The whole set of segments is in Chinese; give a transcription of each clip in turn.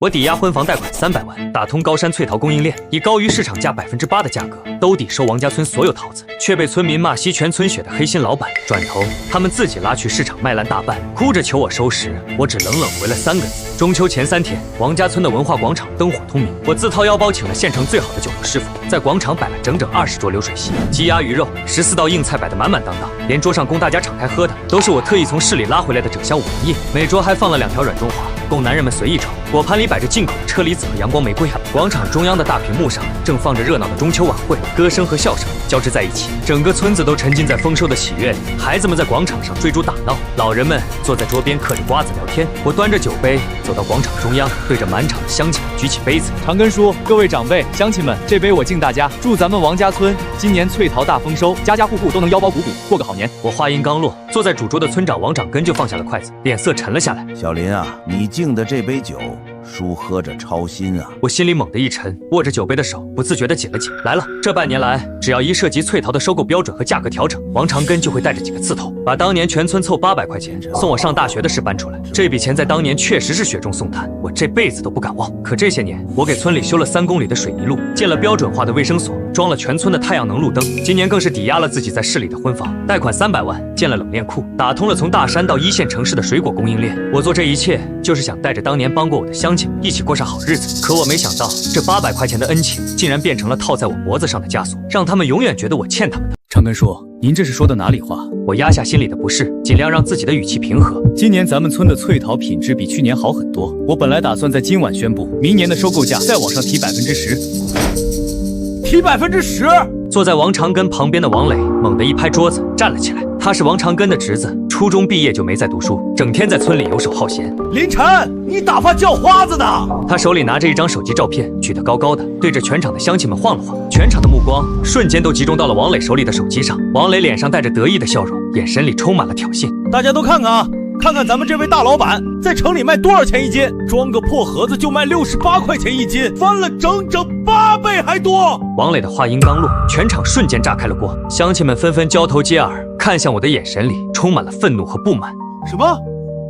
我抵押婚房贷款300万，打通高山翠桃供应链，以高于市场价8%的价格兜底收王家村所有桃子，却被村民骂吸全村血的黑心老板。转头他们自己拉去市场卖烂大半，哭着求我收拾，我只冷冷回了3个字。中秋前3天，王家村的文化广场灯火通明，我自掏腰包请了县城最好的酒楼师傅，在广场摆了整整20桌流水席，鸡鸭鱼肉14道硬菜摆得满满当当，连桌上供大家敞开喝的都是我特意从市里拉回来的整箱五粮液，每桌还放了2条软中华，供男人们随意炒。果盘里摆着进口的车厘子和阳光玫瑰。广场中央的大屏幕上正放着热闹的中秋晚会，歌声和笑声交织在一起，整个村子都沉浸在丰收的喜悦里。孩子们在广场上追逐打闹，老人们坐在桌边嗑着瓜子聊天。我端着酒杯走到广场中央，对着满场的乡亲举起杯子。长根叔，各位长辈、乡亲们，这杯我敬大家，祝咱们王家村今年翠桃大丰收，家家户户都能腰包鼓鼓，过个好年。我话音刚落，坐在主桌的村长王长根就放下了筷子，脸色沉了下来。小林啊，你敬的这杯酒，叔喝着超新啊！我心里猛地一沉，握着酒杯的手不自觉地紧了紧。来了，这半年来，只要一涉及翠桃的收购标准和价格调整，王长根就会带着几个刺头，把当年全村凑800块钱送我上大学的事搬出来。这笔钱在当年确实是雪中送炭，我这辈子都不敢忘。可这些年，我给村里修了3公里的水泥路，建了标准化的卫生所，装了全村的太阳能路灯。今年更是抵押了自己在市里的婚房，贷款300万，建了冷链库，打通了从大山到1线城市的水果供应链。我做这一切，就是想带着当年帮过我的乡亲一起过上好日子。可我没想到，这800块钱的恩情，竟然变成了套在我脖子上的枷锁，让他们永远觉得我欠他们的。长根叔，您这是说的哪里话？我压下心里的不适，尽量让自己的语气平和。今年咱们村的翠桃品质比去年好很多，我本来打算在今晚宣布，明年的收购价再往上提10%，提10%。坐在王长根旁边的王磊猛地一拍桌子，站了起来。他是王长根的侄子，初中毕业就没再读书，整天在村里游手好闲。林晨，你打发叫花子呢？他手里拿着一张手机照片，举得高高的，对着全场的乡亲们晃了晃。全场的目光瞬间都集中到了王磊手里的手机上。王磊脸上带着得意的笑容，眼神里充满了挑衅。大家都看看啊，看看咱们这位大老板在城里卖多少钱一斤？装个破盒子就卖68块钱一斤，翻了整整8倍还多。王磊的话音刚落，全场瞬间炸开了锅，乡亲们纷纷交头接耳，看向我的眼神里充满了愤怒和不满。什么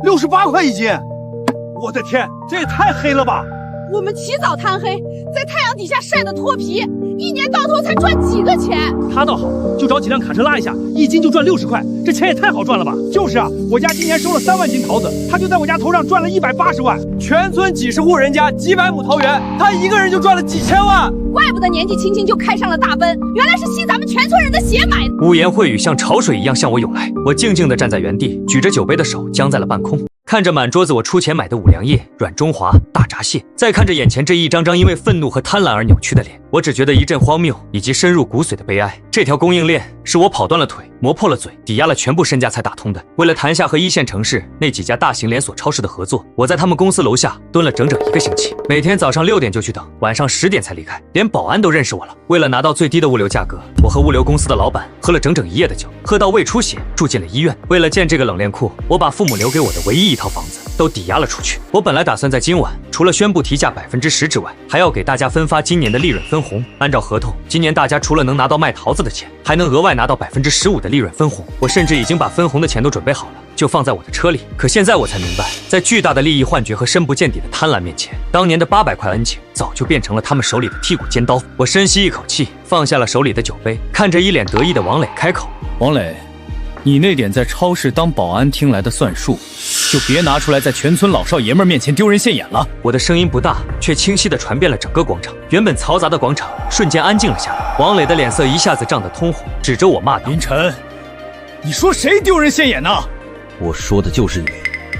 ？68块一斤？我的天，这也太黑了吧！我们起早贪黑，在太阳底下晒得脱皮，一年到头才赚几个钱？他倒好，就找几辆卡车拉一下，一斤就赚60块，这钱也太好赚了吧！就是啊，我家今年收了3万斤桃子，他就在我家头上赚了180万。全村几十户人家几百亩桃园，他一个人就赚了几千万。怪不得年纪轻轻就开上了大奔，原来是吸咱们全村人的血买的。污言秽语像潮水一样向我涌来，我静静地站在原地，举着酒杯的手僵在了半空。看着满桌子我出钱买的五粮液、软中华、大闸蟹，再看着眼前这一张张因为愤怒和贪婪而扭曲的脸，我只觉得一阵荒谬以及深入骨髓的悲哀。这条供应链是我跑断了腿、磨破了嘴、抵押了全部身家才打通的。为了谈下和1线城市那几家大型连锁超市的合作，我在他们公司楼下蹲了整整1个星期，每天早上6点就去等，晚上10点才离开，连保安都认识我了。为了拿到最低的物流价格，我和物流公司的老板喝了整整1夜的酒，喝到胃出血，住进了医院。为了建这个冷链库，我把父母留给我的唯一一套房子都抵押了出去。我本来打算在今晚除了宣布提价10%之外，还要给大家分发今年的利润分红。按照合同，今年大家除了能拿到卖桃子的钱，还能额外拿到15%的利润分红。我甚至已经把分红的钱都准备好了，就放在我的车里。可现在我才明白，在巨大的利益幻觉和深不见底的贪婪面前，当年的800块恩情早就变成了他们手里的剔骨尖刀。我深吸一口气，放下了手里的酒杯，看着一脸得意的王磊开口：王磊，你那点在超市当保安听来的算数，就别拿出来在全村老少爷们面前丢人现眼了。我的声音不大，却清晰地传遍了整个广场。原本嘈杂的广场瞬间安静了下来。王磊的脸色一下子涨得通红，指着我骂道：林晨，你说谁丢人现眼呢？我说的就是你。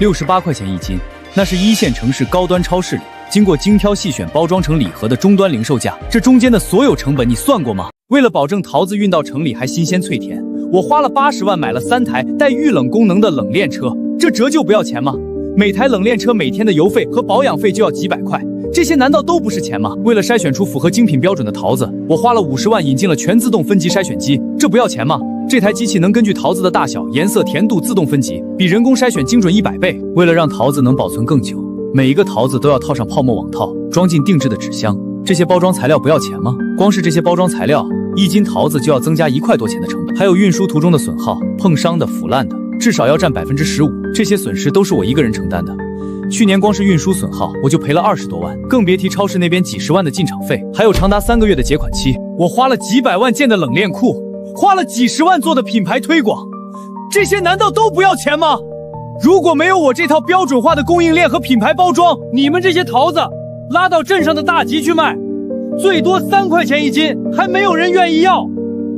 68块钱一斤，那是1线城市高端超市里经过精挑细选包装成礼盒的终端零售价，这中间的所有成本你算过吗？为了保证桃子运到城里还新鲜脆甜，我花了80万买了3台带预冷功能的冷链车，这折旧不要钱吗？每台冷链车每天的油费和保养费就要几百块，这些难道都不是钱吗？为了筛选出符合精品标准的桃子，我花了50万引进了全自动分级筛选机，这不要钱吗？这台机器能根据桃子的大小、颜色、甜度自动分级，比人工筛选精准100倍。为了让桃子能保存更久，每一个桃子都要套上泡沫网套，装进定制的纸箱。这些包装材料不要钱吗？光是这些包装材料，1斤桃子就要增加1块多钱的成本，还有运输途中的损耗、碰伤的、腐烂的，至少要占15%，这些损失都是我一个人承担的。去年光是运输损耗我就赔了20多万，更别提超市那边几十万的进场费，还有长达3个月的结款期。我花了几百万建的冷链库，花了几十万做的品牌推广，这些难道都不要钱吗？如果没有我这套标准化的供应链和品牌包装，你们这些桃子拉到镇上的大集去卖，最多3块钱1斤，还没有人愿意要。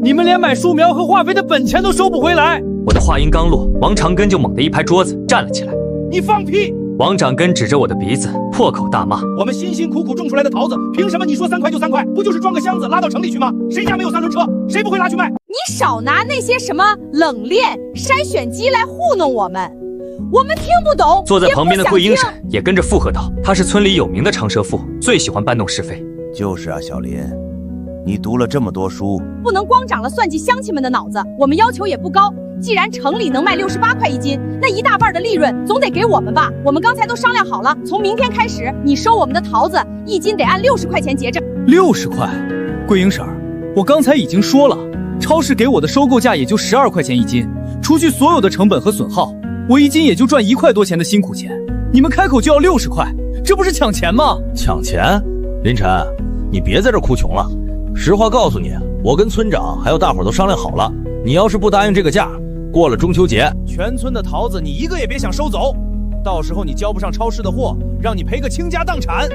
你们连买树苗和化肥的本钱都收不回来。我的话音刚落，王长根就猛地一拍桌子，站了起来。你放屁！王长根指着我的鼻子，破口大骂：我们辛辛苦苦种出来的桃子，凭什么你说3块就3块？不就是装个箱子拉到城里去吗？谁家没有3轮车？谁不会拉去卖？你少拿那些什么冷链筛选机来糊弄我们，我们听不懂。坐在旁边的桂英婶也跟着附和道：她是村里有名的长舌妇，最喜欢搬弄是非。就是啊，小林，你读了这么多书，不能光长了算计乡亲们的脑子。我们要求也不高，既然城里能卖68块1斤，那一大半的利润总得给我们吧？我们刚才都商量好了，从明天开始，你收我们的桃子1斤得按60块钱结账。60块？桂英婶儿，我刚才已经说了，超市给我的收购价也就12块钱1斤，除去所有的成本和损耗，我1斤也就赚1块多钱的辛苦钱。你们开口就要60块，这不是抢钱吗？抢钱？林晨，你别在这哭穷了。实话告诉你，我跟村长还有大伙儿都商量好了，你要是不答应这个价，过了中秋节，全村的桃子你一个也别想收走，到时候你交不上超市的货，让你赔个倾家荡产。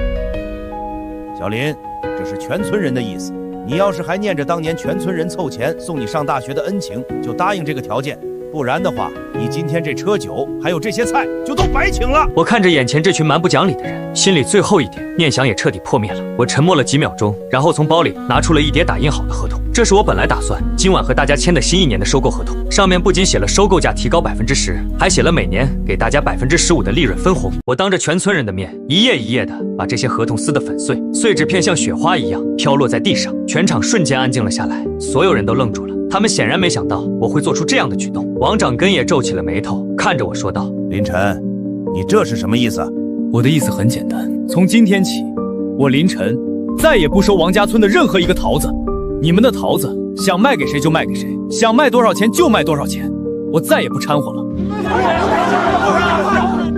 小林，这是全村人的意思，你要是还念着当年全村人凑钱送你上大学的恩情，就答应这个条件，不然的话，你今天这车酒还有这些菜就都白请了。我看着眼前这群蛮不讲理的人，心里最后一点念想也彻底破灭了。我沉默了几秒钟，然后从包里拿出了一叠打印好的合同。这是我本来打算今晚和大家签的新1年的收购合同，上面不仅写了收购价提高10%，还写了每年给大家15%的利润分红。我当着全村人的面，一页一页的把这些合同撕得粉碎，碎纸片像雪花一样飘落在地上，全场瞬间安静了下来，所有人都愣住了。他们显然没想到我会做出这样的举动。王长根也皱起了眉头，看着我说道：林晨，你这是什么意思？我的意思很简单，从今天起，我林晨再也不收王家村的任何一个桃子。你们的桃子想卖给谁就卖给谁，想卖多少钱就卖多少钱，我再也不掺和了。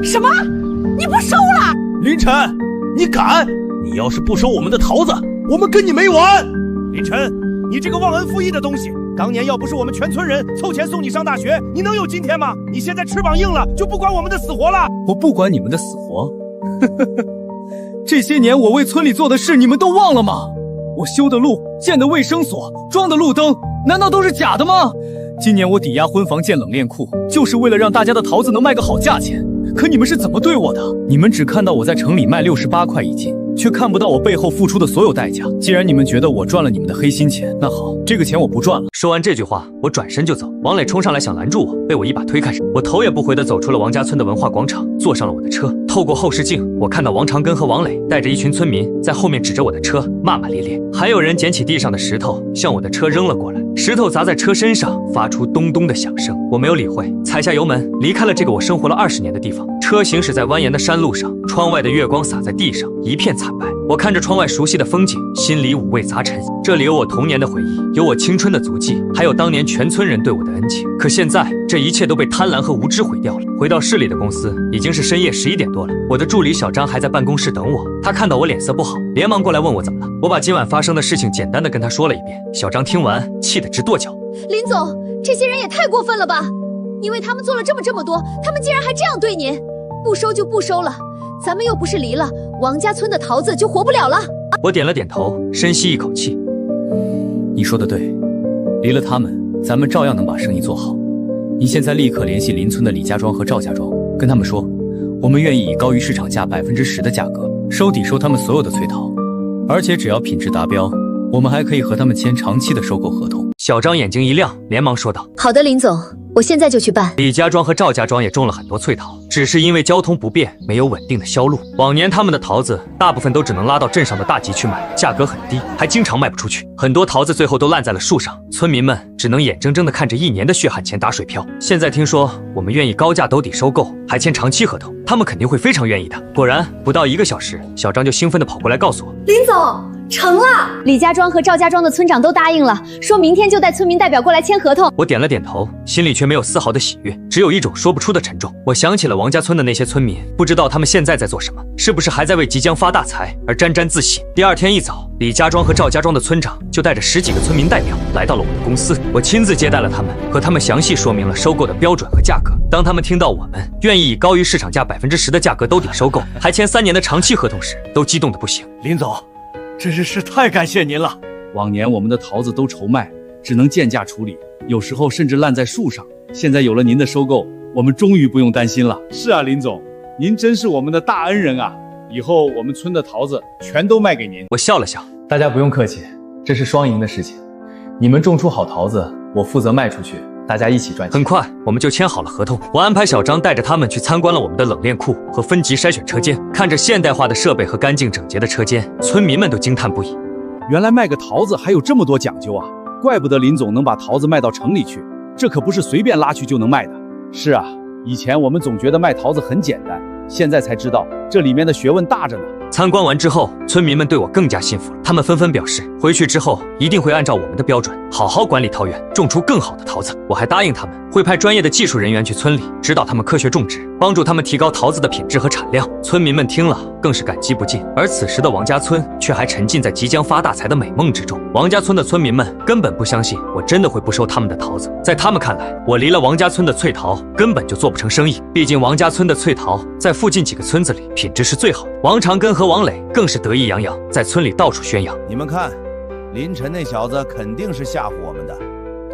什么？你不收了？林晨，你敢？你要是不收我们的桃子，我们跟你没完！林晨，你这个忘恩负义的东西，当年要不是我们全村人凑钱送你上大学，你能有今天吗？你现在翅膀硬了，就不管我们的死活了？我不管你们的死活。这些年我为村里做的事，你们都忘了吗？我修的路、建的卫生所、装的路灯，难道都是假的吗？今年我抵押婚房建冷链库，就是为了让大家的桃子能卖个好价钱。可你们是怎么对我的？你们只看到我在城里卖68块1斤，却看不到我背后付出的所有代价。既然你们觉得我赚了你们的黑心钱，那好，这个钱我不赚了。说完这句话，我转身就走。王磊冲上来想拦住我，被我一把推开。我头也不回地走出了王家村的文化广场，坐上了我的车。透过后视镜，我看到王长根和王磊带着一群村民在后面指着我的车骂骂咧咧，还有人捡起地上的石头向我的车扔了过来，石头砸在车身上，发出咚咚的响声。我没有理会，踩下油门离开了这个我生活了20年的地方。车行驶在蜿蜒的山路上，窗外的月光洒在地上，一片惨白。我看着窗外熟悉的风景，心里五味杂陈。这里有我童年的回忆，有我青春的足迹，还有当年全村人对我的恩情。可现在，这一切都被贪婪和无知毁掉了。回到市里的公司，已经是深夜11点多了。我的助理小张还在办公室等我，他看到我脸色不好，连忙过来问我怎么了。我把今晚发生的事情简单的跟他说了一遍。小张听完，气得直跺脚。林总，这些人也太过分了吧！你为他们做了这么多，他们竟然还这样对您！不收就不收了，咱们又不是离了，王家村的桃子就活不了了。我点了点头，深吸一口气。你说的对，离了他们，咱们照样能把生意做好。你现在立刻联系邻村的李家庄和赵家庄，跟他们说，我们愿意以高于市场价10%的价格收抵收他们所有的催桃，而且只要品质达标，我们还可以和他们签长期的收购合同。小张眼睛一亮，连忙说道：好的，林总，我现在就去办。李家庄和赵家庄也种了很多翠桃，只是因为交通不便，没有稳定的销路。往年他们的桃子大部分都只能拉到镇上的大集去卖，价格很低，还经常卖不出去。很多桃子最后都烂在了树上，村民们只能眼睁睁地看着1年的血汗钱打水漂。现在听说我们愿意高价兜底收购，还签长期合同，他们肯定会非常愿意的。果然，不到1个小时，小张就兴奋地跑过来告诉我：林总，成了！李家庄和赵家庄的村长都答应了，说明天就带村民代表过来签合同。我点了点头，心里却没有丝毫的喜悦，只有一种说不出的沉重。我想起了王家村的那些村民，不知道他们现在在做什么，是不是还在为即将发大财而沾沾自喜？第二天一早，李家庄和赵家庄的村长就带着10几个村民代表来到了我的公司，我亲自接待了他们，和他们详细说明了收购的标准和价格。当他们听到我们愿意以高于市场价10%的价格兜底收购，还签3年的长期合同时，都激动得不行。林总，真是太感谢您了。往年我们的桃子都愁卖，只能贱价处理，有时候甚至烂在树上。现在有了您的收购，我们终于不用担心了。是啊，林总，您真是我们的大恩人啊！以后我们村的桃子全都卖给您。我笑了笑，大家不用客气，这是双赢的事情。你们种出好桃子，我负责卖出去，大家一起赚钱。很快我们就签好了合同，我安排小张带着他们去参观了我们的冷链库和分级筛选车间，看着现代化的设备和干净整洁的车间，村民们都惊叹不已。原来卖个桃子还有这么多讲究啊！怪不得林总能把桃子卖到城里去，这可不是随便拉去就能卖的。是啊，以前我们总觉得卖桃子很简单，现在才知道这里面的学问大着呢。参观完之后，村民们对我更加信服了，他们纷纷表示回去之后一定会按照我们的标准好好管理桃园，种出更好的桃子。我还答应他们会派专业的技术人员去村里指导他们科学种植，帮助他们提高桃子的品质和产量。村民们听了更是感激不尽，而此时的王家村却还沉浸在即将发大财的美梦之中。王家村的村民们根本不相信我真的会不收他们的桃子，在他们看来，我离了王家村的脆桃根本就做不成生意，毕竟王家村的脆桃在附近几个村子里品质是最好的。王长根和王磊更是得意洋洋，在村里到处宣扬。你们看，林晨那小子肯定是吓唬我们的，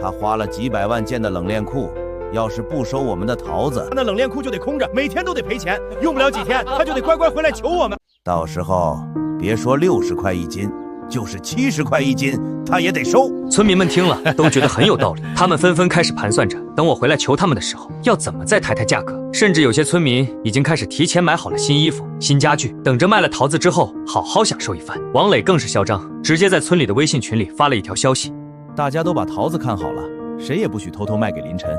他花了几百万建的冷链库，要是不收我们的桃子，那冷链库就得空着，每天都得赔钱，用不了几天他就得乖乖回来求我们。到时候别说60块一斤，就是70块一斤，他也得收。村民们听了都觉得很有道理，他们纷纷开始盘算着，等我回来求他们的时候，要怎么再抬价格。甚至有些村民已经开始提前买好了新衣服、新家具，等着卖了桃子之后好好享受一番。王磊更是嚣张，直接在村里的微信群里发了一条消息：大家都把桃子看好了，谁也不许偷偷卖给林晨。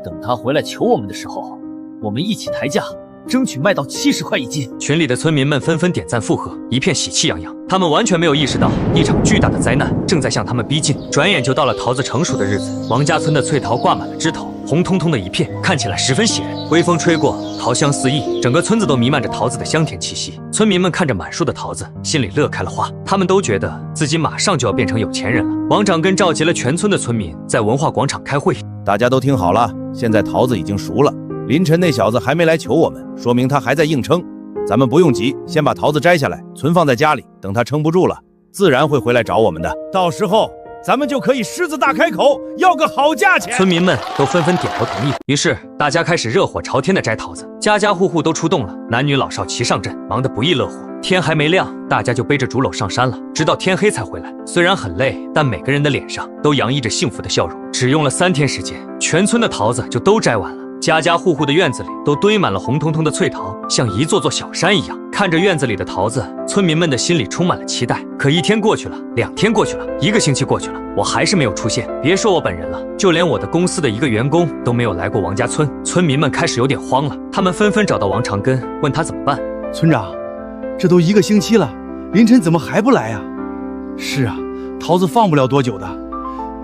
等他回来求我们的时候，我们一起抬价，争取卖到70块一斤。群里的村民们纷纷点赞附和，一片喜气洋洋。他们完全没有意识到一场巨大的灾难正在向他们逼近。转眼就到了桃子成熟的日子，王家村的脆桃挂满了枝头，红彤彤的一片，看起来十分喜人。微风吹过，桃香四溢，整个村子都弥漫着桃子的香甜气息。村民们看着满树的桃子，心里乐开了花。他们都觉得自己马上就要变成有钱人了。王长根召集了全村的村民在文化广场开会，大家都听好了，现在桃子已经熟了，林晨那小子还没来求我们，说明他还在硬撑。咱们不用急，先把桃子摘下来，存放在家里，等他撑不住了，自然会回来找我们的。到时候咱们就可以狮子大开口，要个好价钱。村民们都纷纷点头同意，于是大家开始热火朝天的摘桃子，家家户户都出动了，男女老少齐上阵，忙得不亦乐乎。天还没亮，大家就背着竹篓上山了，直到天黑才回来。虽然很累，但每个人的脸上都洋溢着幸福的笑容。只用了3天时间，全村的桃子就都摘完了。家家户户的院子里都堆满了红彤彤的脆桃，像一座座小山一样。看着院子里的桃子，村民们的心里充满了期待。可1天过去了，2天过去了，1个星期过去了，我还是没有出现。别说我本人了，就连我的公司的一个员工都没有来过王家村。村民们开始有点慌了，他们纷纷找到王长根，问他怎么办。村长，这都1个星期了，凌晨怎么还不来呀？是啊，桃子放不了多久的，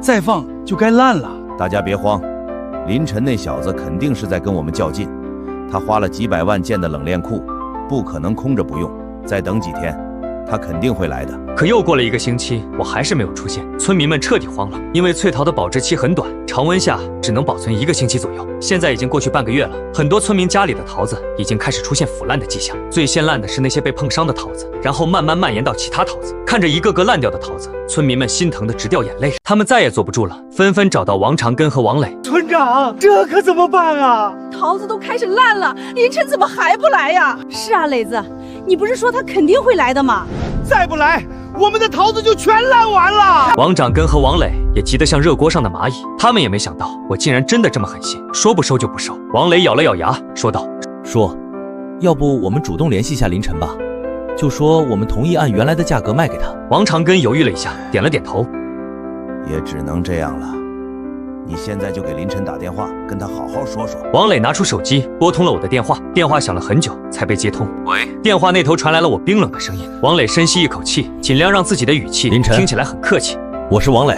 再放就该烂了。大家别慌，林晨那小子肯定是在跟我们较劲，他花了几百万建的冷链库，不可能空着不用。再等几天，他肯定会来的。可又过了1个星期，我还是没有出现。村民们彻底慌了，因为脆桃的保质期很短，常温下只能保存1个星期左右。现在已经过去半个月了，很多村民家里的桃子已经开始出现腐烂的迹象。最先烂的是那些被碰伤的桃子，然后慢慢蔓延到其他桃子。看着一个个烂掉的桃子，村民们心疼得直掉眼泪。他们再也坐不住了，纷纷找到王长根和王磊。村长，这可怎么办啊？桃子都开始烂了，凌晨怎么还不来呀？是啊，磊子，你不是说他肯定会来的吗？再不来，我们的桃子就全烂完了。王长根和王磊也急得像热锅上的蚂蚁，他们也没想到我竟然真的这么狠心，说不收就不收。王磊咬了咬牙说道：说，要不我们主动联系一下林晨吧，就说我们同意按原来的价格卖给他。王长根犹豫了一下，点了点头，也只能这样了。你现在就给林晨打电话，跟他好好说说。王磊拿出手机拨通了我的电话，电话响了很久才被接通。喂，电话那头传来了我冰冷的声音。王磊深吸一口气，尽量让自己的语气林晨听起来很客气。我是王磊，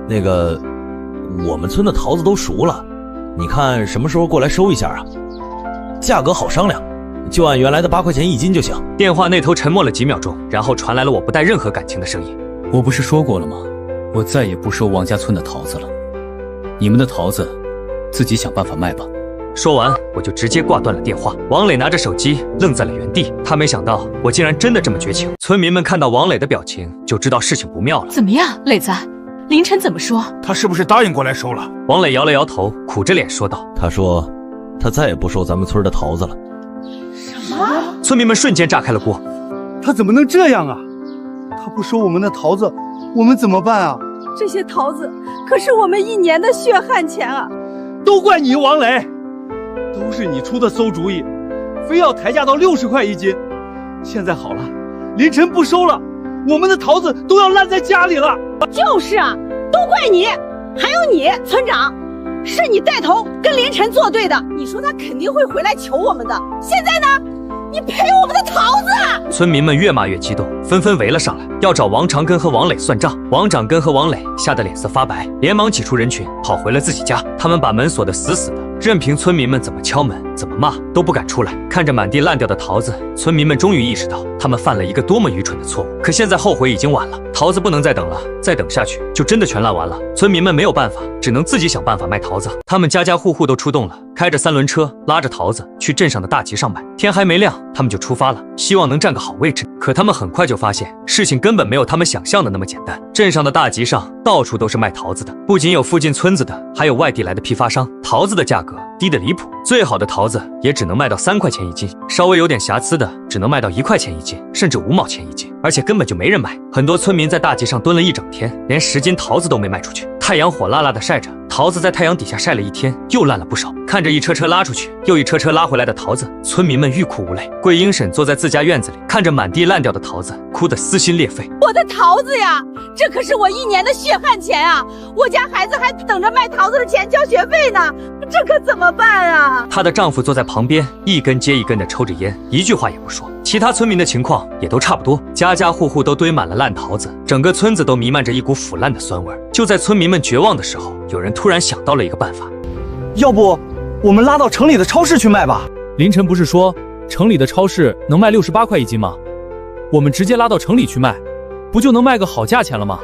那个，我们村的桃子都熟了，你看什么时候过来收一下啊？价格好商量，就按原来的8块钱1斤就行。电话那头沉默了几秒钟，然后传来了我不带任何感情的声音。我不是说过了吗？我再也不收王家村的桃子了，你们的桃子自己想办法卖吧。说完，我就直接挂断了电话。王磊拿着手机愣在了原地，他没想到我竟然真的这么绝情。村民们看到王磊的表情，就知道事情不妙了。怎么样，磊子？凌晨怎么说？他是不是答应过来收了？王磊摇了摇头，苦着脸说道：“他说，他再也不收咱们村的桃子了。”什么？村民们瞬间炸开了锅。他怎么能这样啊？他不收我们的桃子，我们怎么办啊？这些桃子可是我们1年的血汗钱啊！都怪你，王磊，都是你出的馊主意，非要抬价到60块1斤。现在好了，凌晨不收了，我们的桃子都要烂在家里了。就是啊，都怪你，还有你，村长，是你带头跟凌晨作对的。你说他肯定会回来求我们的，现在呢，你赔我们的桃子！村民们越骂越激动，纷纷围了上来，要找王长根和王磊算账。王长根和王磊吓得脸色发白，连忙挤出人群，跑回了自己家。他们把门锁得死死的，任凭村民们怎么敲门，怎么骂，都不敢出来。看着满地烂掉的桃子，村民们终于意识到他们犯了一个多么愚蠢的错误。可现在后悔已经晚了，桃子不能再等了，再等下去就真的全烂完了。村民们没有办法，只能自己想办法卖桃子。他们家家户户都出动了，开着3轮车，拉着桃子去镇上的大集上卖。天还没亮，他们就出发了，希望能占个好位置。可他们很快就发现，事情根本没有他们想象的那么简单。镇上的大集上到处都是卖桃子的，不仅有附近村子的，还有外地来的批发商。桃子的价格低得离谱，最好的桃子也只能卖到3块钱1斤，稍微有点瑕疵的只能卖到1块钱1斤，甚至5毛钱1斤，而且根本就没人买。很多村民在大集上蹲了一整天，连10斤桃子都没卖出去。太阳火辣辣的晒着，桃子在太阳底下晒了一天，又烂了不少。看着一车车拉出去，又一车车拉回来的桃子，村民们欲哭无泪。桂英婶坐在自家院子里，看着满地烂掉的桃子，哭得撕心裂肺。我的桃子呀，这可是我1年的血汗钱啊！我家孩子还等着卖桃子的钱交学费呢，这可怎么办啊？她的丈夫坐在旁边，一根接一根的抽着烟，一句话也不说。其他村民的情况也都差不多，家家户户都堆满了烂桃子，整个村子都弥漫着一股腐烂的酸味。就在村民们绝望的时候，有人突然想到了一个办法，要不我们拉到城里的超市去卖吧？凌晨不是说城里的超市能卖68块1斤吗？我们直接拉到城里去卖，不就能卖个好价钱了吗？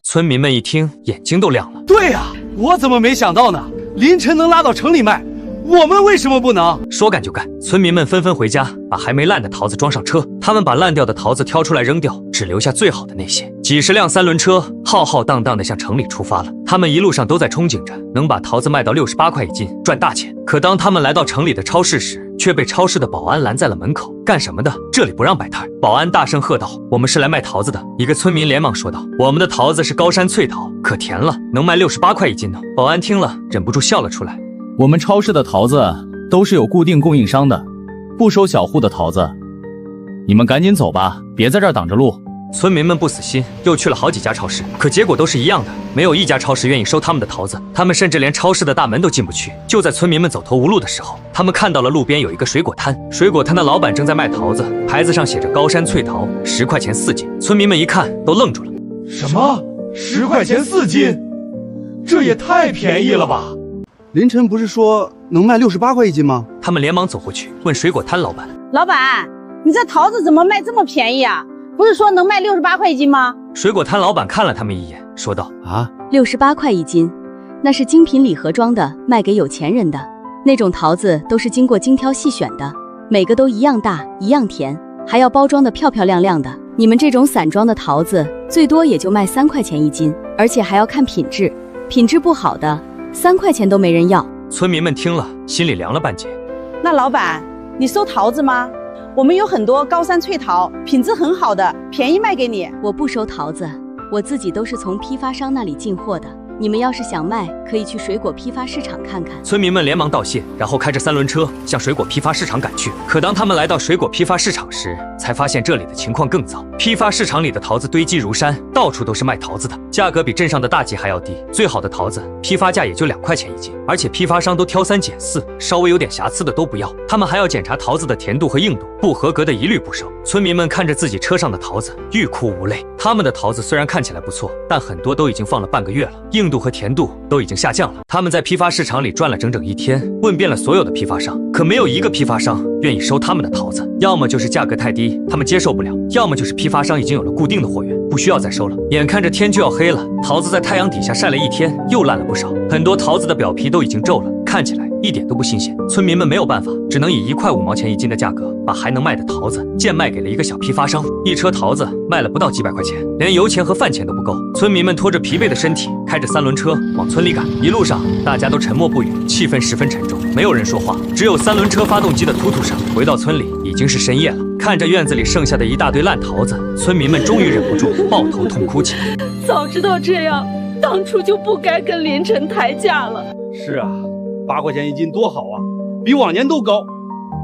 村民们一听，眼睛都亮了。对呀，我怎么没想到呢？凌晨能拉到城里卖，我们为什么不能？说干就干，村民们纷纷回家，把还没烂的桃子装上车。他们把烂掉的桃子挑出来扔掉，只留下最好的那些。几十辆3轮车浩浩荡荡地向城里出发了。他们一路上都在憧憬着能把桃子卖到68块1斤，赚大钱。可当他们来到城里的超市时，却被超市的保安拦在了门口。干什么的？这里不让摆摊。保安大声喝道：“我们是来卖桃子的。”一个村民连忙说道：“我们的桃子是高山脆桃，可甜了，能卖68块1斤呢。”保安听了，忍不住笑了出来。我们超市的桃子都是有固定供应商的，不收小户的桃子。你们赶紧走吧，别在这儿挡着路。村民们不死心，又去了好几家超市，可结果都是一样的，没有一家超市愿意收他们的桃子，他们甚至连超市的大门都进不去。就在村民们走投无路的时候，他们看到了路边有一个水果摊，水果摊的老板正在卖桃子，牌子上写着高山脆桃，10块钱4斤。村民们一看都愣住了，什么10块钱4斤？这也太便宜了吧！凌晨不是说能卖68块1斤吗？他们连忙走过去问水果摊老板：“老板，你这桃子怎么卖这么便宜啊？不是说能卖68块1斤吗？”水果摊老板看了他们一眼，说道：“68块1斤，那是精品礼盒装的，卖给有钱人的。那种桃子都是经过精挑细选的，每个都一样大，一样甜，还要包装的漂漂亮亮的。你们这种散装的桃子，最多也就卖3块钱1斤，而且还要看品质，品质不好的3块钱都没人要。”村民们听了，心里凉了半截。那老板，你收桃子吗？我们有很多高山脆桃，品质很好的，便宜卖给你。我不收桃子，我自己都是从批发商那里进货的，你们要是想卖，可以去水果批发市场看看。村民们连忙道谢，然后开着3轮车向水果批发市场赶去。可当他们来到水果批发市场时，才发现这里的情况更糟。批发市场里的桃子堆积如山，到处都是卖桃子的，价格比镇上的大集还要低。最好的桃子批发价也就2块钱一斤，而且批发商都挑3拣4，稍微有点瑕疵的都不要。他们还要检查桃子的甜度和硬度，不合格的一律不收。村民们看着自己车上的桃子，欲哭无泪。他们的桃子虽然看起来不错，但很多都已经放了半个月了，硬度和甜度都已经下降了。他们在批发市场里转了整整1天，问遍了所有的批发商，可没有一个批发商愿意收他们的桃子，要么就是价格太低，他们接受不了，要么就是批发商已经有了固定的货源，不需要再收了。眼看着天就要黑了，桃子在太阳底下晒了1天，又烂了不少，很多桃子的表皮都已经皱了，看起来一点都不新鲜。村民们没有办法，只能以1块5毛钱一斤的价格，把还能卖的桃子贱卖给了一个小批发商。一车桃子卖了不到几百块钱，连油钱和饭钱都不够。村民们拖着疲惫的身体，开着3轮车往村里赶。一路上，大家都沉默不语，气氛十分沉重，没有人说话，只有3轮车发动机的突突声。回到村里，已经是深夜了。看着院子里剩下的一大堆烂桃子，村民们终于忍不住抱头痛哭起来。早知道这样，当初就不该跟林晨抬价了。是啊，8块钱一斤多好啊，比往年都高。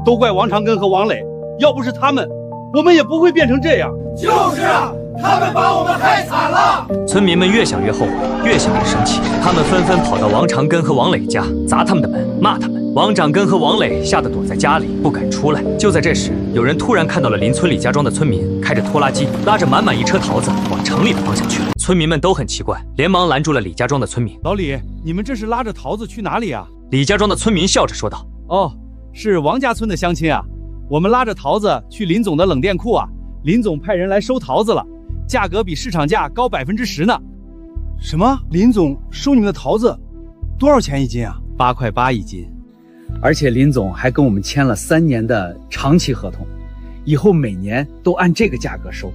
都怪王长根和王磊，要不是他们，我们也不会变成这样。就是啊，他们把我们害惨了。村民们越想越后悔，越想越生气，他们纷纷跑到王长根和王磊家，砸他们的门，骂他们。王长根和王磊吓得躲在家里，不敢出来。就在这时，有人突然看到了邻村李家庄的村民开着拖拉机，拉着满满一车桃子往城里的方向去了。村民们都很奇怪，连忙拦住了李家庄的村民。老李，你们这是拉着桃子去哪里啊？李家庄的村民笑着说道：哦，是王家村的乡亲啊，我们拉着桃子去林总的冷店库啊，林总派人来收桃子了，价格比市场价高10%呢。什么？林总收你们的桃子多少钱一斤啊？8块8一斤，而且林总还跟我们签了3年的长期合同，以后每年都按这个价格收。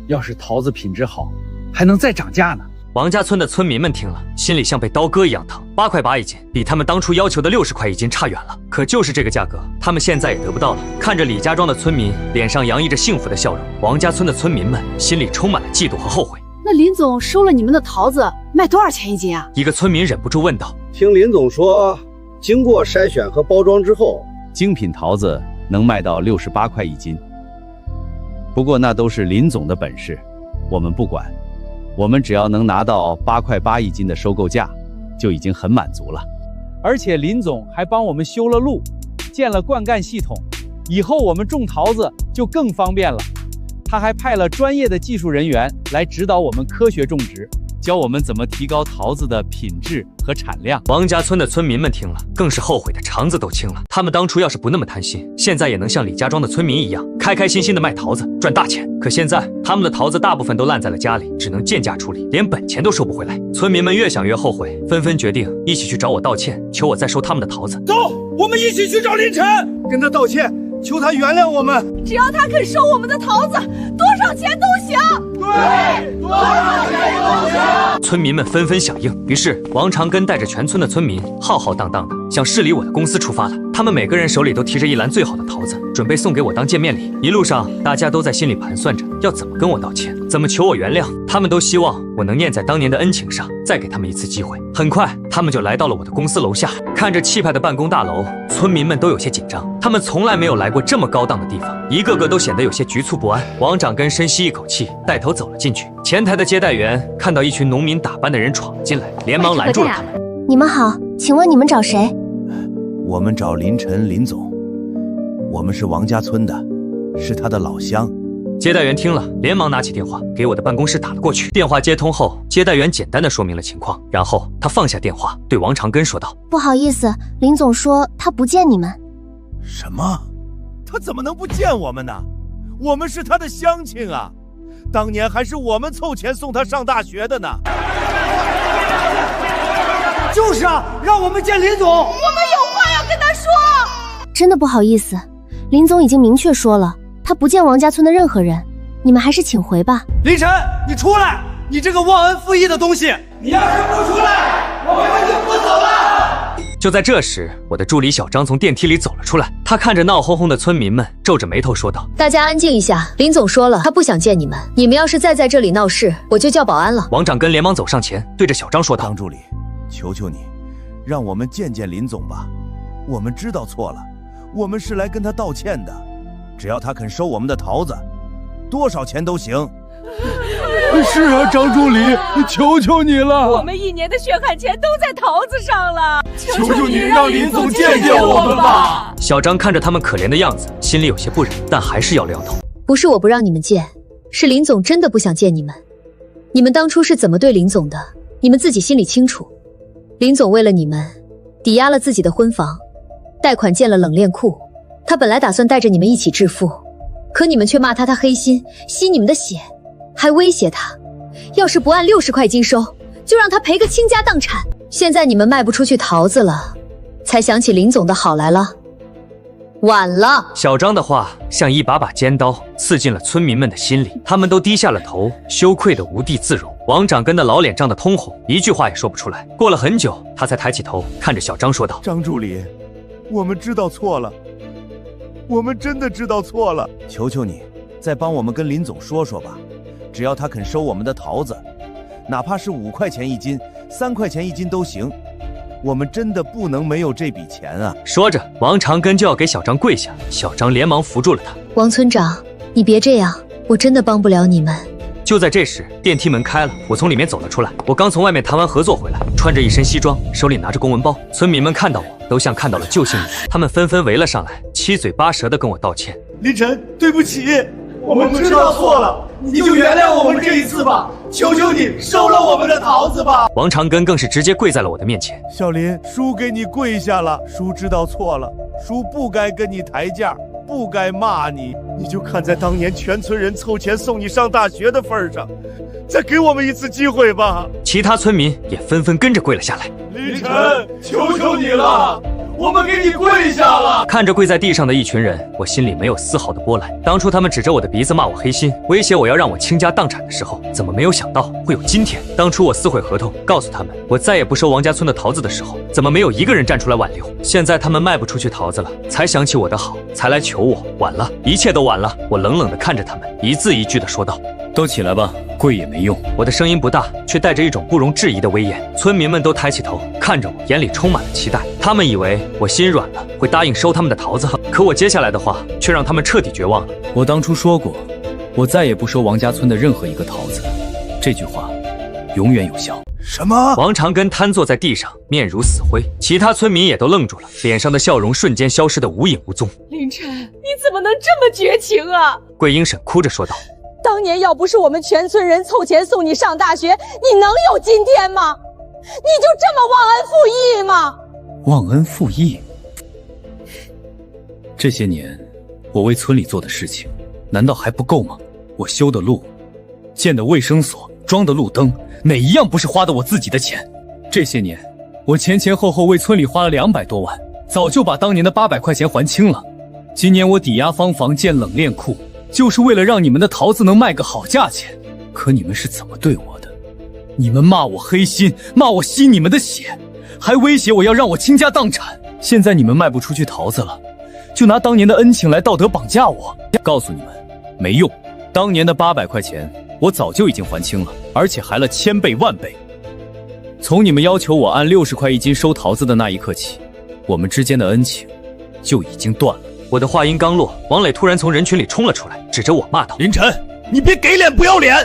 要是桃子品质好，还能再涨价呢。王家村的村民们听了，心里像被刀割一样疼。8块8一斤，比他们当初要求的60块一斤差远了。可就是这个价格，他们现在也得不到了。看着李家庄的村民脸上洋溢着幸福的笑容，王家村的村民们心里充满了嫉妒和后悔。那林总收了你们的桃子，卖多少钱一斤啊？一个村民忍不住问道。听林总说，经过筛选和包装之后，精品桃子能卖到68块一斤。不过那都是林总的本事，我们不管。我们只要能拿到8块8一斤的收购价，就已经很满足了。而且林总还帮我们修了路，建了灌溉系统，以后我们种桃子就更方便了。他还派了专业的技术人员来指导我们科学种植，教我们怎么提高桃子的品质和产量。王家村的村民们听了，更是后悔的肠子都青了。他们当初要是不那么贪心，现在也能像李家庄的村民一样，开开心心的卖桃子赚大钱。可现在他们的桃子大部分都烂在了家里，只能贱价处理，连本钱都收不回来。村民们越想越后悔，纷纷决定一起去找我道歉，求我再收他们的桃子。走，我们一起去找林晨，跟他道歉，求他原谅我们。只要他肯收我们的桃子，多少钱都行。对，多少钱都行。村民们纷纷响应，于是王长根带着全村的村民浩浩荡荡的向市里我的公司出发了。他们每个人手里都提着一篮最好的桃子，准备送给我当见面礼。一路上，大家都在心里盘算着要怎么跟我道歉，怎么求我原谅。他们都希望我能念在当年的恩情上，再给他们一次机会。很快，他们就来到了我的公司楼下。看着气派的办公大楼，村民们都有些紧张，他们从来没有来过这么高档的地方，一个个都显得有些局促不安。王长根深吸一口气，带头走了进去。前台的接待员看到一群农民打扮的人闯了进来，连忙拦住了他们。你们好，请问你们找谁？我们找林晨林总，我们是王家村的，是他的老乡。接待员听了，连忙拿起电话给我的办公室打了过去。电话接通后，接待员简单的说明了情况，然后他放下电话，对王长根说道：不好意思，林总说他不见你们。什么？他怎么能不见我们呢？我们是他的乡亲啊，当年还是我们凑钱送他上大学的呢。就是啊，让我们见林总，我们有话要跟他说。真的不好意思，林总已经明确说了，他不见王家村的任何人，你们还是请回吧。林晨，你出来！你这个忘恩负义的东西！你要是不出来，我们就不走了。就在这时，我的助理小张从电梯里走了出来，他看着闹哄哄的村民们，皱着眉头说道：“大家安静一下，林总说了，他不想见你们。你们要是再在这里闹事，我就叫保安了。”王长根连忙走上前，对着小张说道：“张助理，求求你，让我们见见林总吧。我们知道错了，我们是来跟他道歉的。只要他肯收我们的桃子，多少钱都行。”是啊，张助理，求求你了！我们1年的血汗钱都在桃子上了，求求你让林总见见我们吧！小张看着他们可怜的样子，心里有些不忍，但还是摇了摇头。不是我不让你们见，是林总真的不想见你们。你们当初是怎么对林总的，你们自己心里清楚。林总为了你们，抵押了自己的婚房，贷款建了冷链库。他本来打算带着你们一起致富，可你们却骂他黑心，吸你们的血。还威胁他，要是不按60块一斤收，就让他赔个倾家荡产。现在你们卖不出去桃子了，才想起林总的好来了，晚了。小张的话像一把把尖刀，刺进了村民们的心里，他们都低下了头，羞愧得无地自容。王长根的老脸涨得通红，一句话也说不出来。过了很久，他才抬起头，看着小张说道：“张助理，我们知道错了，我们真的知道错了，求求你，再帮我们跟林总说说吧。只要他肯收我们的桃子，哪怕是5块钱一斤、3块钱一斤都行，我们真的不能没有这笔钱啊！”说着，王长根就要给小张跪下，小张连忙扶住了他。王村长，你别这样，我真的帮不了你们。就在这时，电梯门开了，我从里面走了出来。我刚从外面谈完合作回来，穿着一身西装，手里拿着公文包。村民们看到我，都像看到了救星一样，他们纷纷围了上来，七嘴八舌地跟我道歉。林晨，对不起，我们知道错了，你就原谅我们这一次吧，求求你收了我们的桃子吧。王长根更是直接跪在了我的面前。小林，叔给你跪下了，叔知道错了，叔不该跟你抬价，不该骂你，你就看在当年全村人凑钱送你上大学的份上，再给我们一次机会吧。其他村民也纷纷跟着跪了下来。林晨，求求你了，我们给你跪下了。看着跪在地上的一群人，我心里没有丝毫的波澜。当初他们指着我的鼻子骂我黑心，威胁我要让我倾家荡产的时候，怎么没有想到会有今天？当初我撕毁合同，告诉他们我再也不收王家村的桃子的时候，怎么没有一个人站出来挽留？现在他们卖不出去桃子了，才想起我的好，才来求我。晚了，一切都晚了。我冷冷地看着他们，一字一句地说道：“都起来吧，跪也没用。”我的声音不大，却带着一种不容置疑的威严。村民们都抬起头看着我，眼里充满了期待。他们以为我心软了，会答应收他们的桃子，可我接下来的话却让他们彻底绝望了。我当初说过，我再也不收王家村的任何一个桃子，这句话永远有效。什么？王长根瘫坐在地上，面如死灰，其他村民也都愣住了，脸上的笑容瞬间消失得无影无踪。林晨，你怎么能这么绝情啊？桂英婶哭着说道：“当年要不是我们全村人凑钱送你上大学，你能有今天吗？你就这么忘恩负义吗？”忘恩负义？这些年我为村里做的事情，难道还不够吗？我修的路、建的卫生所、装的路灯，哪一样不是花的我自己的钱？这些年我前前后后为村里花了200多万，早就把当年的800块钱还清了。今年我抵押方房建冷链库，就是为了让你们的桃子能卖个好价钱。可你们是怎么对我的？你们骂我黑心，骂我吸你们的血，还威胁我要让我倾家荡产。现在你们卖不出去桃子了，就拿当年的恩情来道德绑架我。告诉你们，没用。当年的800块钱我早就已经还清了，而且还了1000倍万倍。从你们要求我按60块一斤收桃子的那一刻起，我们之间的恩情就已经断了。我的话音刚落，王磊突然从人群里冲了出来，指着我骂道：“林晨，你别给脸不要脸！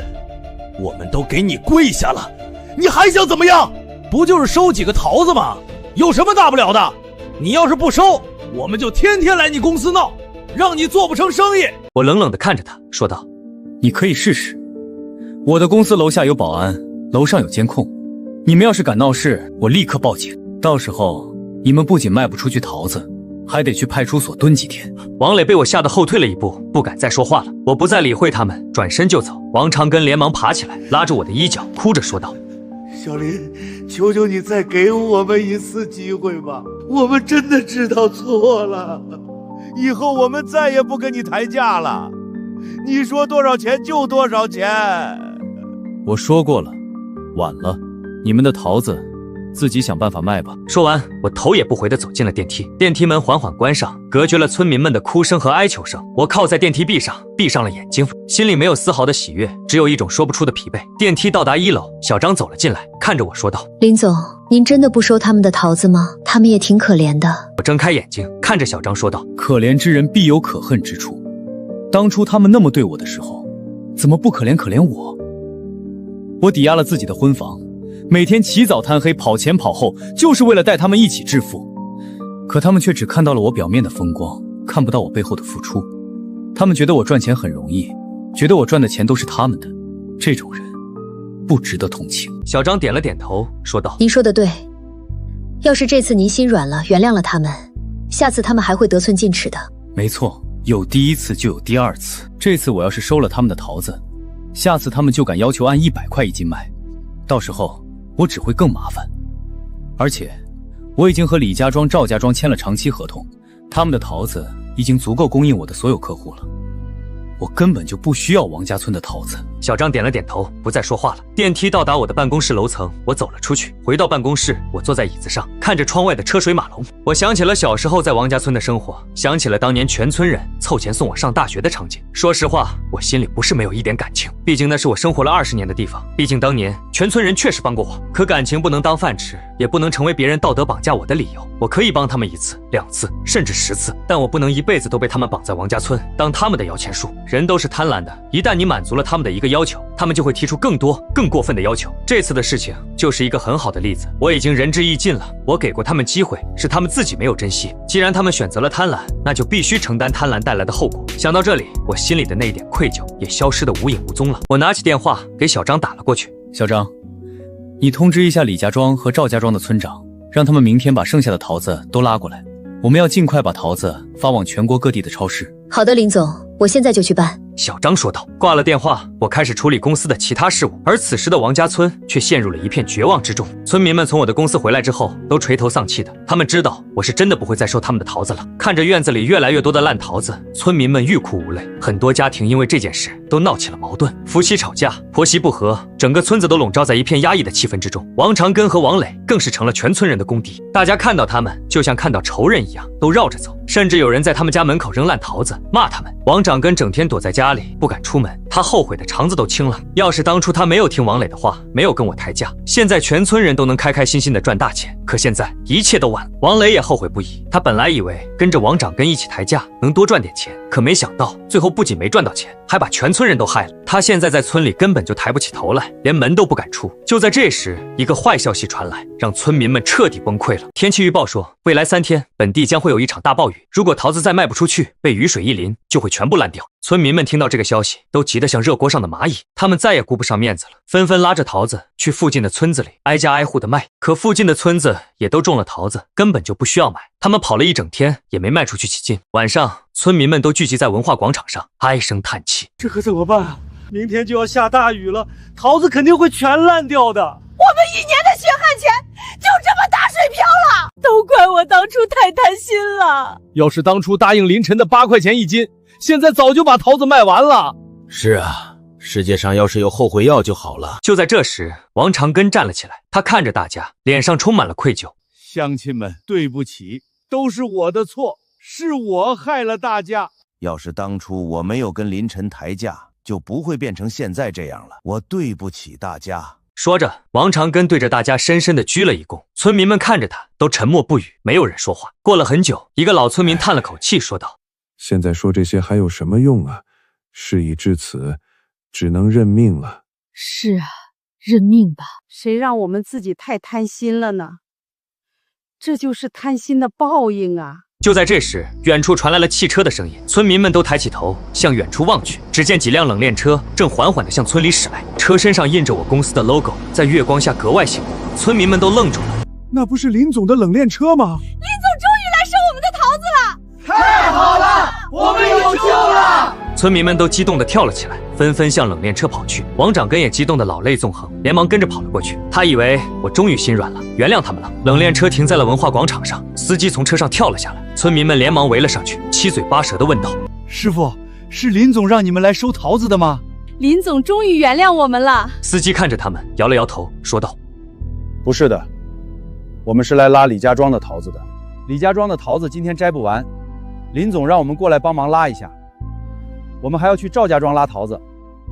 我们都给你跪下了，你还想怎么样？不就是收几个桃子吗？有什么大不了的？你要是不收，我们就天天来你公司闹，让你做不成生意。”我冷冷地看着他，说道：“你可以试试，我的公司楼下有保安，楼上有监控，你们要是敢闹事，我立刻报警。到时候你们不仅卖不出去桃子，还得去派出所蹲几天。”王磊被我吓得后退了一步，不敢再说话了。我不再理会他们，转身就走。王长根连忙爬起来，拉着我的衣角，哭着说道：“小林，求求你再给我们一次机会吧，我们真的知道错了，以后我们再也不跟你抬价了，你说多少钱就多少钱。”我说过了，晚了，你们的桃子自己想办法卖吧。说完，我头也不回地走进了电梯。电梯门缓缓关上，隔绝了村民们的哭声和哀求声。我靠在电梯壁上，闭上了眼睛，心里没有丝毫的喜悦，只有一种说不出的疲惫。电梯到达1楼，小张走了进来，看着我说道：“林总，您真的不收他们的桃子吗？他们也挺可怜的。”我睁开眼睛，看着小张说道：“可怜之人必有可恨之处。当初他们那么对我的时候，怎么不可怜可怜我？我抵押了自己的婚房，每天起早贪黑，跑前跑后，就是为了带他们一起致富。可他们却只看到了我表面的风光，看不到我背后的付出。他们觉得我赚钱很容易，觉得我赚的钱都是他们的。这种人不值得同情。”小张点了点头，说道：“您说的对，要是这次您心软了，原谅了他们，下次他们还会得寸进尺的。”没错，有第一次就有第二次。这次我要是收了他们的桃子，下次他们就敢要求按100块一斤卖，到时候我只会更麻烦。而且我已经和李家庄、赵家庄签了长期合同，他们的桃子已经足够供应我的所有客户了，我根本就不需要王家村的桃子。小张点了点头，不再说话了。电梯到达我的办公室楼层，我走了出去。回到办公室，我坐在椅子上，看着窗外的车水马龙。我想起了小时候在王家村的生活，想起了当年全村人凑钱送我上大学的场景。说实话，我心里不是没有一点感情，毕竟那是我生活了20年的地方。毕竟当年全村人确实帮过我，可感情不能当饭吃，也不能成为别人道德绑架我的理由。我可以帮他们1次、2次，甚至10次，但我不能一辈子都被他们绑在王家村，当他们的摇钱树。人都是贪婪的，一旦你满足了他们的一个要求，他们就会提出更多、更过分的要求。这次的事情就是一个很好的例子。我已经仁至义尽了，我给过他们机会，是他们自己没有珍惜。既然他们选择了贪婪，那就必须承担贪婪带来的后果。想到这里，我心里的那一点愧疚也消失得无影无踪了。我拿起电话给小张打了过去。小张，你通知一下李家庄和赵家庄的村长，让他们明天把剩下的桃子都拉过来，我们要尽快把桃子发往全国各地的超市。好的，林总，我现在就去办。小张说道。挂了电话，我开始处理公司的其他事务，而此时的王家村却陷入了一片绝望之中。村民们从我的公司回来之后，都垂头丧气的，他们知道我是真的不会再收他们的桃子了。看着院子里越来越多的烂桃子，村民们欲哭无泪。很多家庭因为这件事都闹起了矛盾，夫妻吵架，婆媳不和，整个村子都笼罩在一片压抑的气氛之中。王长根和王磊更是成了全村人的公敌，大家看到他们就像看到仇人一样，都绕着走，甚至有人在他们家门口扔烂桃子，骂他们。王长根整天躲在家里，不敢出门，他后悔的肠子都青了。要是当初他没有听王磊的话，没有跟我抬价，现在全村人都能开开心心的赚大钱。可现在一切都晚了。王磊也后悔不已，他本来以为跟着王长根一起抬价能多赚点钱，可没想到最后不仅没赚到钱，还把全村人都害了。他现在在村里根本就抬不起头来，连门都不敢出。就在这时，一个坏消息传来，让村民们彻底崩溃了。天气预报说，未来3天本地将会有一场大暴雨，如果桃子再卖不出去，被雨水一淋，就会全部烂掉。村民们听到这个消息，都急得像热锅上的蚂蚁，他们再也顾不上面子了，纷纷拉着桃子去附近的村子里挨家挨户的卖。可附近的村子也都种了桃子，根本就不需要买，他们跑了一整天也没卖出去几斤。晚上，村民们都聚集在文化广场上，哀声叹气。这可怎么办啊？明天就要下大雨了，桃子肯定会全烂掉的。我们1年的血汗钱就这么打水漂了，都怪我当初太贪心了。要是当初答应林晨的8块钱一斤，现在早就把桃子卖完了。是啊，世界上要是有后悔药就好了。就在这时，王长根站了起来，他看着大家，脸上充满了愧疚。乡亲们，对不起，都是我的错，是我害了大家。要是当初我没有跟林晨抬价，就不会变成现在这样了。我对不起大家。说着，王长根对着大家深深地鞠了一躬。村民们看着他，都沉默不语，没有人说话。过了很久，一个老村民叹了口气，说道：“现在说这些还有什么用啊？事已至此，只能认命了。”是啊，认命吧。谁让我们自己太贪心了呢？这就是贪心的报应啊！就在这时，远处传来了汽车的声音，村民们都抬起头向远处望去，只见几辆冷链车正缓缓地向村里驶来，车身上印着我公司的 logo， 在月光下格外醒目。村民们都愣住了。那不是林总的冷链车吗？林总终于来收我们的桃子了！太好了，我们有救了！村民们都激动地跳了起来，纷纷向冷链车跑去。王长根也激动得老泪纵横，连忙跟着跑了过去。他以为我终于心软了，原谅他们了。冷链车停在了文化广场上，司机从车上跳了下来，村民们连忙围了上去，七嘴八舌地问道：“师傅，是林总让你们来收桃子的吗？”林总终于原谅我们了。司机看着他们，摇了摇头，说道：“不是的，我们是来拉李家庄的桃子的。李家庄的桃子今天摘不完，林总让我们过来帮忙拉一下。我们还要去赵家庄拉桃子，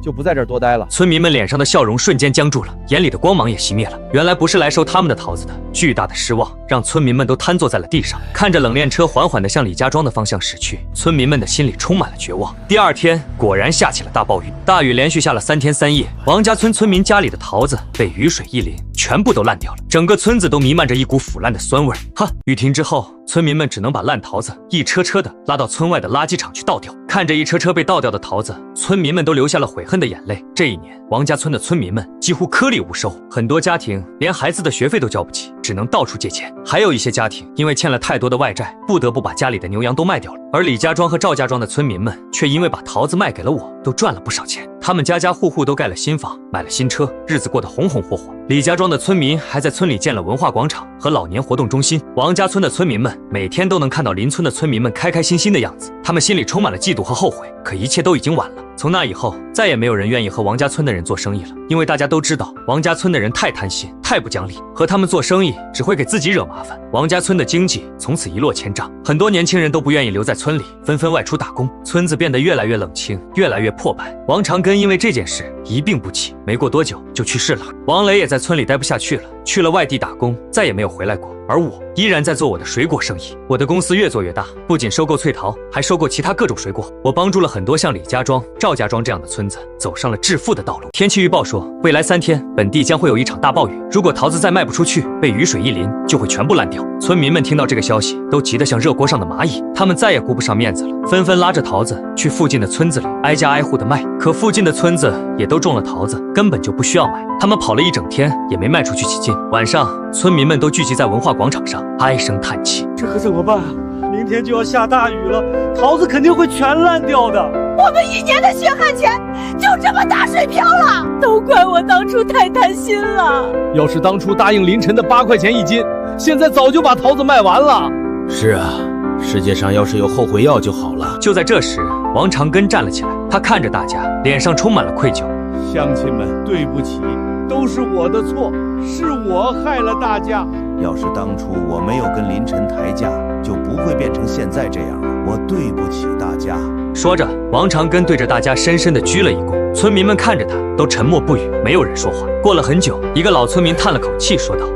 就不在这儿多待了。村民们脸上的笑容瞬间僵住了，眼里的光芒也熄灭了。原来不是来收他们的桃子的，巨大的失望让村民们都瘫坐在了地上，看着冷链车缓缓地向李家庄的方向驶去，村民们的心里充满了绝望。第二天果然下起了大暴雨，大雨连续下了3天3夜，王家村村民家里的桃子被雨水一淋，全部都烂掉了，整个村子都弥漫着一股腐烂的酸味。哈！雨停之后，村民们只能把烂桃子一车车的拉到村外的垃圾场去倒掉。看着一车车被倒掉的桃子，村民们都流下了悔恨的眼泪。这一年，王家村的村民们几乎颗粒无收，很多家庭连孩子的学费都交不起，只能到处借钱。还有一些家庭因为欠了太多的外债，不得不把家里的牛羊都卖掉了。而李家庄和赵家庄的村民们却因为把桃子卖给了我，都赚了不少钱。他们家家户户都盖了新房，买了新车，日子过得红红火火。李家庄的村民还在村里建了文化广场和老年活动中心。王家村的村民们每天都能看到邻村的村民们开开心心的样子，他们心里充满了嫉妒和后悔。可一切都已经晚了。从那以后，再也没有人愿意和王家村的人做生意了，因为大家都知道王家村的人太贪心，太不讲理，和他们做生意只会给自己惹麻烦。王家村的经济从此一落千丈，很多年轻人都不愿意留在村里，纷纷外出打工，村子变得越来越冷清，越来越破败。王长根因为这件事一病不起，没过多久就去世了。王雷也在村里待不下去了，去了外地打工，再也没有回来过。而我依然在做我的水果生意，我的公司越做越大，不仅收购翠桃，还收购其他各种水果。我帮助了很多像李家庄、赵家庄这样的村子走上了致富的道路。天气预报说，未来3天本地将会有一场大暴雨，如果桃子再卖不出去，被雨水一淋，就会全部烂掉。村民们听到这个消息，都急得像热锅上的蚂蚁，他们再也顾不上面子了，纷纷拉着桃子去附近的村子里挨家挨户的卖。可附近的村子也都种了桃子，根本就不需要买，他们跑了一整天也没卖出去几斤。晚上，村民们都聚集在文化广场上，唉声叹气。这可怎么办啊？明天就要下大雨了，桃子肯定会全烂掉的。我们1年的血汗钱就这么打水漂了，都怪我当初太贪心了。要是当初答应林晨的8块钱1斤，现在早就把桃子卖完了。是啊，世界上要是有后悔药就好了。就在这时，王长根站了起来，他看着大家，脸上充满了愧疚。乡亲们，对不起，都是我的错，是我害了大家。要是当初我没有跟林晨抬价，就不会变成现在这样了。我对不起大家。说着，王长根对着大家深深地鞠了一躬。村民们看着他，都沉默不语，没有人说话。过了很久，一个老村民叹了口气，说道：“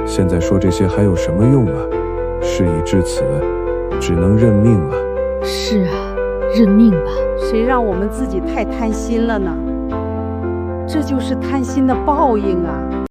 现在说这些还有什么用啊？事已至此，只能认命了。”是啊，认命吧。谁让我们自己太贪心了呢？这就是贪心的报应啊！